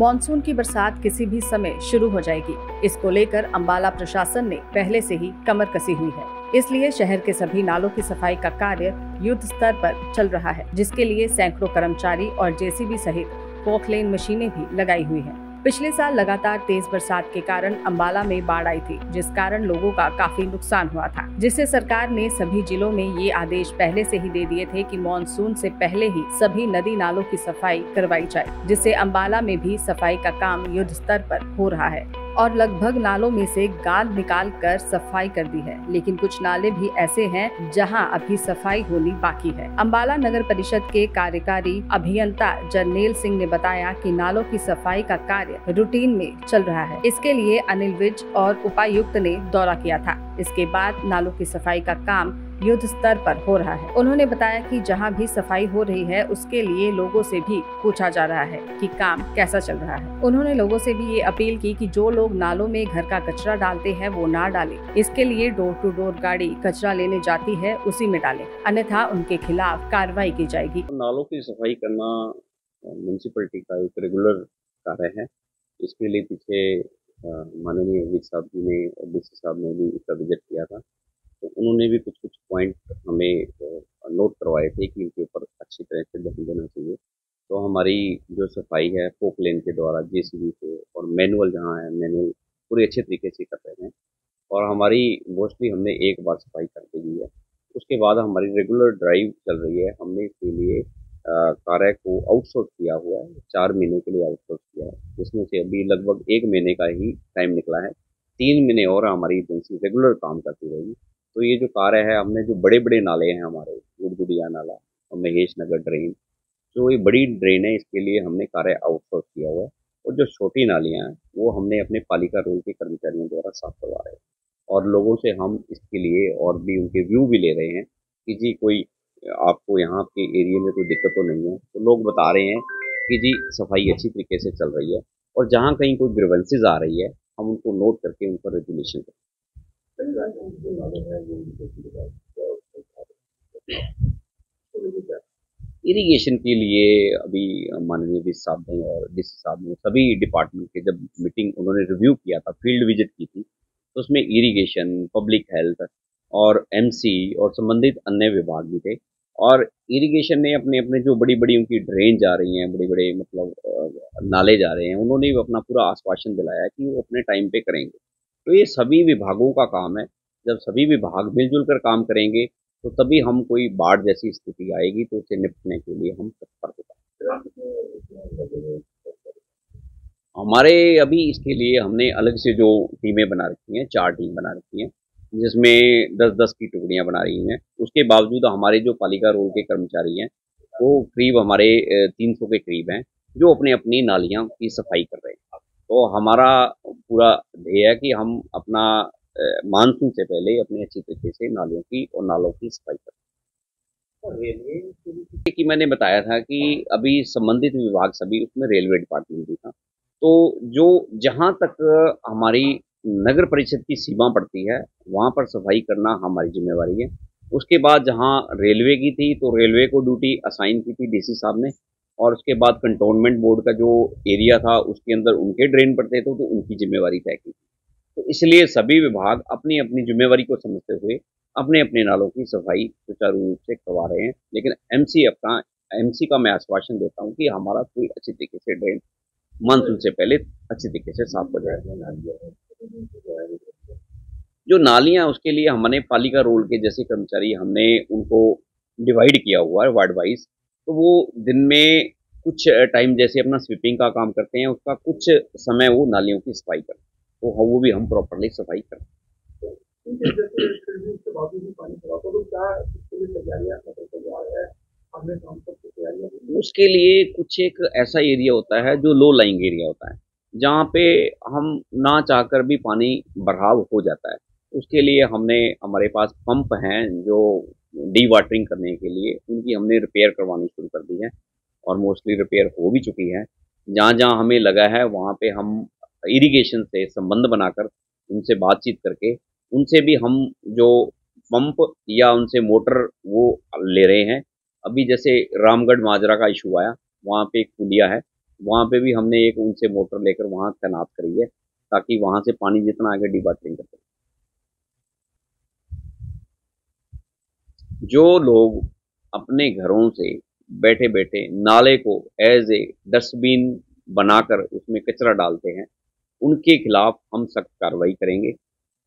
Monsoon की बरसात किसी भी समय शुरू हो जाएगी। इसको लेकर अंबाला प्रशासन ने पहले से ही कमर कसी हुई है। इसलिए शहर के सभी नालों की सफाई का कार्य युद्ध स्तर पर चल रहा है, जिसके लिए सैकड़ों कर्मचारी और जेसीबी सहित पोकलेन मशीनें भी लगाई हुई हैं। पिछले साल लगातार तेज बरसात के कारण अंबाला में बाढ़ आई थी, जिस कारण लोगों का काफी नुकसान हुआ था, जिससे सरकार ने सभी जिलों में ये आदेश पहले से ही दे दिए थे कि मानसून से पहले ही सभी नदी नालों की सफाई करवाई जाए, जिससे अंबाला में भी सफाई का काम युद्ध स्तर पर हो रहा है और लगभग नालों में से गाद निकाल कर सफाई कर दी है। लेकिन कुछ नाले भी ऐसे हैं जहां अभी सफाई होनी बाकी है। अंबाला नगर परिषद के कार्यकारी अभियंता जरनेल सिंह ने बताया कि नालों की सफाई का कार्य रूटीन में चल रहा है। इसके लिए अनिल विज और उपायुक्त ने दौरा किया था। इसके बाद नालों की सफाई का काम युद्ध स्तर पर हो रहा है। उन्होंने बताया कि जहां भी सफाई हो रही है उसके लिए लोगों से भी पूछा जा रहा है कि काम कैसा चल रहा है। उन्होंने लोगों से भी ये अपील की कि जो लोग नालों में घर का कचरा डालते हैं वो ना डालें। इसके लिए डोर टू डोर गाड़ी कचरा लेने जाती है, उसी में डालें, अन्यथा उनके खिलाफ कार्रवाई की जाएगी। नालों की सफाई करना म्यूनसिपलिटी का एक रेगुलर कार्य है। इसके लिए पीछे माननीय विज साहब जी ने और डीसी साहब ने भी इसका विजिट किया था, तो उन्होंने भी कुछ कुछ पॉइंट हमें नोट करवाए थे कि इनके ऊपर अच्छी तरह से ध्यान देना चाहिए। तो हमारी जो सफाई है पोकलेन के द्वारा जेसीबी से और मैनुअल जहाँ है मैनुअल पूरी अच्छे तरीके से कर रहे हैं और हमारी मोस्टली हमने एक बार सफाई कर दी है। उसके बाद हमारी रेगुलर ड्राइव चल रही है। हमने इसके लिए कार्य को आउटसोर्स किया हुआ है, 4 महीने के लिए आउटसोर्स किया है, जिसमें से अभी लगभग 1 महीने का ही टाइम निकला है। 3 महीने और हमारी एजेंसी रेगुलर काम करती रहेगी। तो ये जो कार्य है, हमने जो बड़े बड़े नाले हैं हमारे गुड़गुड़िया नाला और महेश नगर ड्रेन, जो ये बड़ी ड्रेन है, इसके लिए हमने कार्य आउटसोर्स किया हुआ है और जो छोटी नालियाँ हैं वो हमने अपने पालिका रोड के कर्मचारियों द्वारा साफ करवा रहे हैं और लोगों से हम इसके लिए और भी उनके व्यू भी ले रहे हैं कि जी कोई आपको यहाँ के एरिया में कोई दिक्कत तो नहीं है। तो लोग बता रहे हैं कि जी सफाई अच्छी तरीके से चल रही है और जहाँ कहीं कोई ग्रीवेंसेज आ रही है हम उनको नोट करके उन पर रेजुलेशन करें। इरिगेशन के लिए अभी माननीय विज साहब ने और डीसी साहब ने सभी डिपार्टमेंट के जब मीटिंग उन्होंने रिव्यू किया था, फील्ड विजिट की थी, तो उसमें इरिगेशन, पब्लिक हेल्थ और एमसी और संबंधित अन्य विभाग भी थे और इरिगेशन ने अपने अपने जो बड़ी बड़ी उनकी ड्रेन जा रही हैं, बड़े बड़े मतलब नाले जा रहे हैं, उन्होंने भी अपना पूरा आश्वासन दिलाया कि वो अपने टाइम पे करेंगे। तो ये सभी विभागों का काम है। जब सभी विभाग मिलजुल कर काम करेंगे तो तभी हम कोई बाढ़ जैसी स्थिति आएगी तो उससे निपटने के लिए हम तत्पर होगा। हमारे अभी इसके लिए हमने अलग से जो टीमें बना रखी हैं, 4 टीम बना रखी हैं, जिसमें 10-10 की टुकड़ियां बना रही हैं। उसके बावजूद हमारे जो पालिका रोड के कर्मचारी हैं वो करीब हमारे 300 के करीब हैं, जो अपनी अपनी नालियां की सफाई कर रहे हैं। तो हमारा पूरा ध्येय है कि हम अपना मानसून से पहले अपनी अच्छी तरीके से नालियों की और नालों की सफाई करें। रेलवे की मैंने बताया था कि अभी संबंधित विभाग सभी, उसमें रेलवे डिपार्टमेंट भी था। तो जो जहाँ तक हमारी नगर परिषद की सीमा पड़ती है वहाँ पर सफाई करना हमारी जिम्मेवारी है। उसके बाद जहाँ रेलवे की थी तो रेलवे को ड्यूटी असाइन की थी डीसी साहब ने और उसके बाद कंटोनमेंट बोर्ड का जो एरिया था उसके अंदर उनके ड्रेन पड़ते थे तो उनकी जिम्मेवारी तय की। तो इसलिए सभी विभाग अपनी अपनी जिम्मेवारी को समझते हुए अपने अपने नालों की सफाई सुचारू रूप से करवा रहे हैं। लेकिन एमसी का मैं आश्वासन देता हूँ कि हमारा पूरी अच्छी तरीके से ड्रेन मानसून से पहले अच्छी तरीके से साफ हो जाएगा। जो नालियां उसके लिए हमने पालिका रोड के जैसे कर्मचारी हमने उनको डिवाइड किया हुआ है वार्ड वाइज। तो वो दिन में कुछ टाइम जैसे अपना स्वीपिंग का काम करते हैं, उसका कुछ समय वो नालियों की सफाई करते हैं, तो वो भी हम प्रॉपरली सफाई करते हैं। उसके लिए कुछ एक ऐसा एरिया होता है जो लो लाइंग एरिया होता है, जहाँ पे हम ना चाहकर भी पानी बहाव हो जाता है। उसके लिए हमारे पास पंप हैं जो डी वाटरिंग करने के लिए, उनकी हमने रिपेयर करवानी शुरू कर दी है और मोस्टली रिपेयर हो भी चुकी है। जहाँ जहाँ हमें लगा है वहाँ पे हम इरिगेशन से संबंध बनाकर उनसे बातचीत करके उनसे भी हम जो पंप या उनसे मोटर वो ले रहे हैं। अभी जैसे रामगढ़ माजरा का इशू आया, वहाँ पे एक पुलिया है, वहाँ पे भी हमने एक उनसे मोटर लेकर वहाँ तैनात करी है, ताकि वहाँ से पानी जितना आगे डिवाटरिंग कर सकें। जो लोग अपने घरों से बैठे बैठे नाले को एज ए डस्टबिन बनाकर उसमें कचरा डालते हैं, उनके खिलाफ हम सख्त कार्रवाई करेंगे।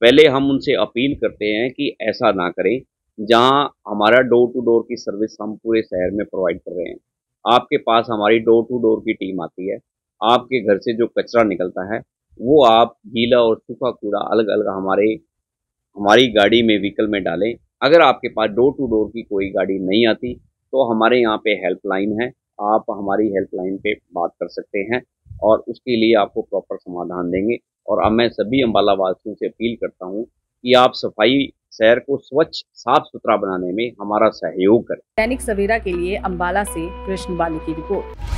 पहले हम उनसे अपील करते हैं कि ऐसा ना करें। जहां हमारा डोर टू डोर की सर्विस हम पूरे शहर में प्रोवाइड कर रहे हैं, आपके पास हमारी डोर टू डोर की टीम आती है। आपके घर से जो कचरा निकलता है वो आप गीला और सूखा कूड़ा अलग अलग हमारी गाड़ी में, व्हीकल में डालें। अगर आपके पास डोर टू डोर की कोई गाड़ी नहीं आती तो हमारे यहाँ पे हेल्पलाइन है, आप हमारी हेल्पलाइन पे बात कर सकते हैं और उसके लिए आपको प्रॉपर समाधान देंगे। और अब मैं सभी अम्बाला वासियों से अपील करता हूँ कि आप सफाई, शहर को स्वच्छ साफ सुथरा बनाने में हमारा सहयोग करें। दैनिक सवेरा के लिए अम्बाला से कृष्ण बाली की रिपोर्ट।